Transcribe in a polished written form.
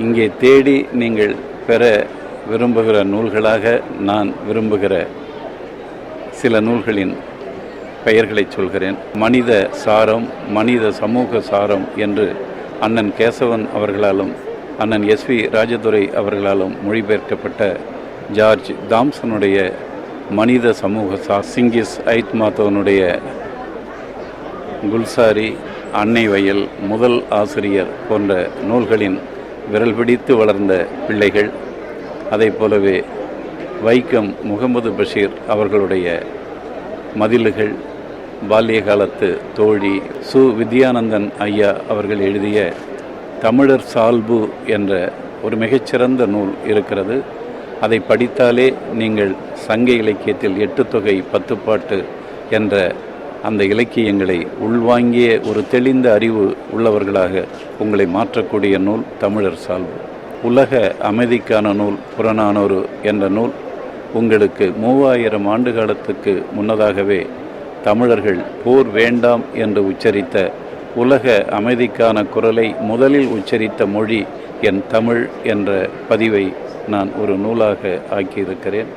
இங்கே தேடி நீங்கள் பெற விரும்புகிற நூல்களாக நான் விரும்புகிற சில நூல்களின் பெயர்களை சொல்கிறேன். மனித சாரம், மனித சமூக சாரம் என்று அண்ணன் கேசவன் அவர்களாலும் அண்ணன் எஸ்வி ராஜதுரை அவர்களாலும் மொழிபெயர்க்கப்பட்ட ஜார்ஜ் தாம்சனுடைய மனித சமூக சிங்கிஸ் ஐத்மாத்தவனுடைய குல்சாரி, அன்னை வயல், முதல் ஆசிரியர் போன்ற நூல்களின் விரல் பிடித்து வளர்ந்த பிள்ளைகள். அதை போலவே வைக்கம் முகமது பஷீர் அவர்களுடைய மதில்கள், பால்ய காலத்து தோழி, வித்யானந்தன் ஐயா அவர்கள் எழுதிய தமிழர் சால்பு என்ற ஒரு மிகச்சிறந்த நூல் இருக்கிறது. அதை படித்தாலே நீங்கள் சங்க இலக்கியத்தில் 8 தொகை 10 பாட்டு என்ற அந்த இலக்கியங்களை உள்வாங்கிய ஒரு தெளிந்த அறிவு உள்ளவர்களாக உங்களை மாற்றக்கூடிய நூல் தமிழர் சால்பு. உலக அமைதிக்கான நூல் புறநானூறு என்ற நூல் உங்களுக்கு 3000 ஆண்டு காலத்துக்கு முன்னதாகவே தமிழர்கள் போர் வேண்டாம் என்று உச்சரித்த, உலக அமைதிக்கான குரலை முதலில் உச்சரித்த மொழி என் தமிழ் என்ற பதிவை நான் ஒரு நூலாக ஆக்கியிருக்கிறேன்.